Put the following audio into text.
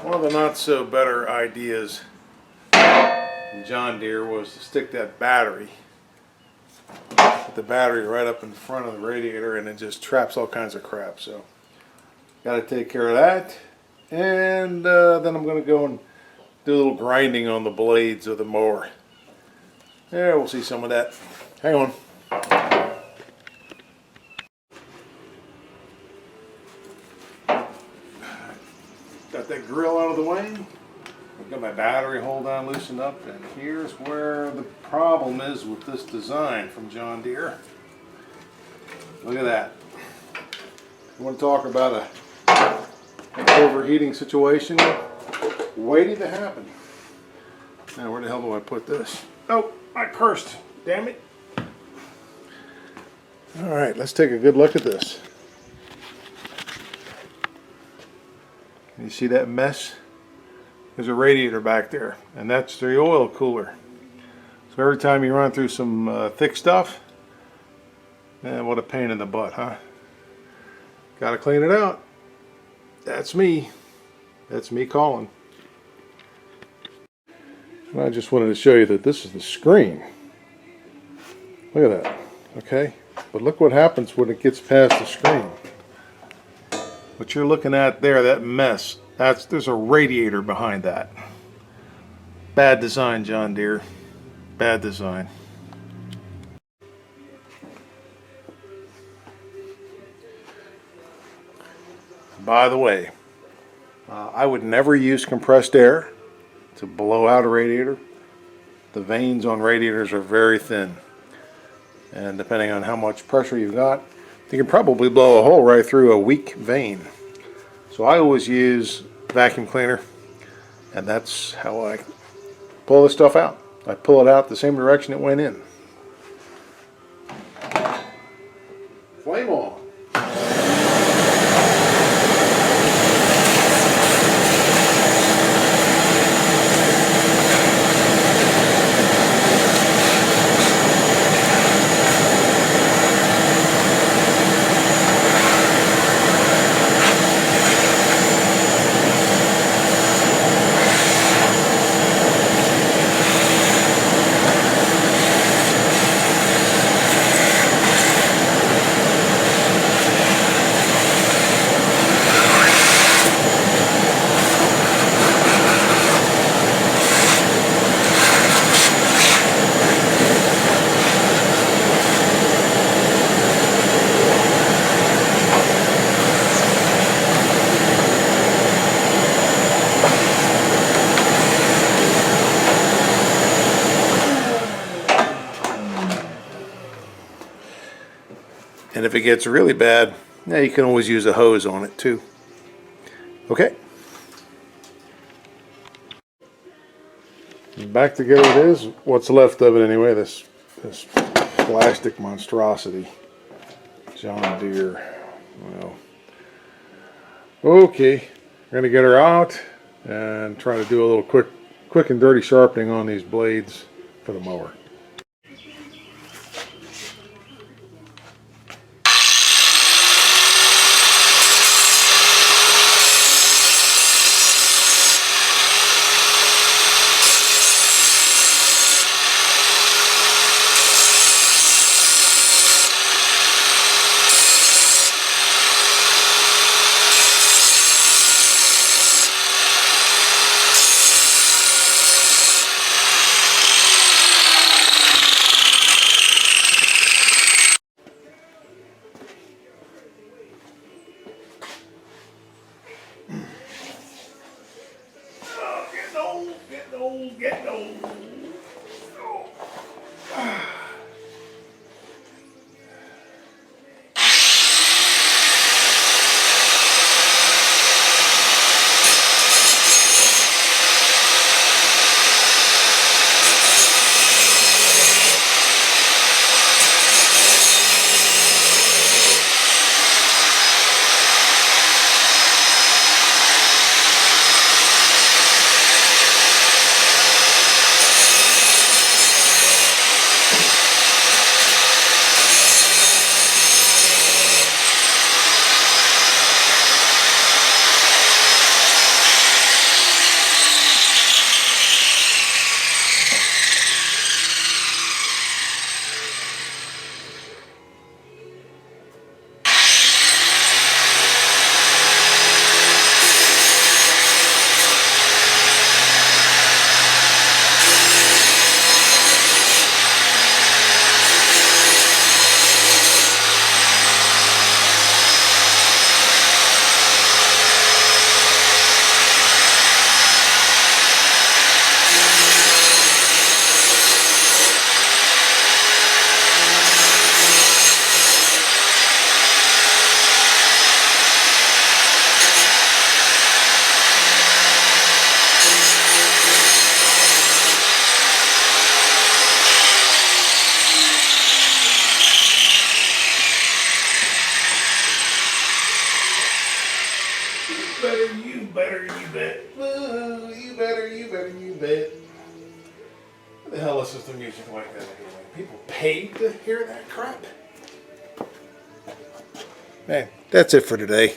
One of the not so better ideas in John Deere was to stick that battery, put the battery right up in front of the radiator, and it just traps all kinds of crap. So got to take care of that, and then I'm going to go and do a little grinding on the blades of the mower. Yeah, we'll see some of that. Hang on. Got that grill out of the way. I've got my battery hold on loosened up, and here's where the problem is with this design from John Deere. Look at that. You want to talk about an overheating situation waiting to happen. Now where the hell do I put this? Oh, I cursed. Damn it. Alright, let's take a good look at this. You see that mess? There's a radiator back there, and that's the oil cooler. So every time you run through some thick stuff, man, what a pain in the butt, huh? Gotta clean it out. That's me. That's me calling. And I just wanted to show you that this is the screen. Look at that. Okay? But look what happens when it gets past the screen. What you're looking at there, that mess, there's a radiator behind that. Bad design, John Deere. Bad design. By the way, I would never use compressed air to blow out a radiator. The vanes on radiators are very thin, and depending on how much pressure you've got, you can probably blow a hole right through a weak vane. So I always use vacuum cleaner, and that's how I pull this stuff out. I pull it out the same direction it went in. Flame on. And if it gets really bad, yeah, you can always use a hose on it too. Okay. Back together it is. What's left of it anyway, this plastic monstrosity. John Deere. Well, okay. We're going to get her out and try to do a little quick and dirty sharpening on these blades for the mower. better, you bet. Ooh, you better, you bet. What the hell listens to music like that anyway? People paid to hear that crap? Man, that's it for today.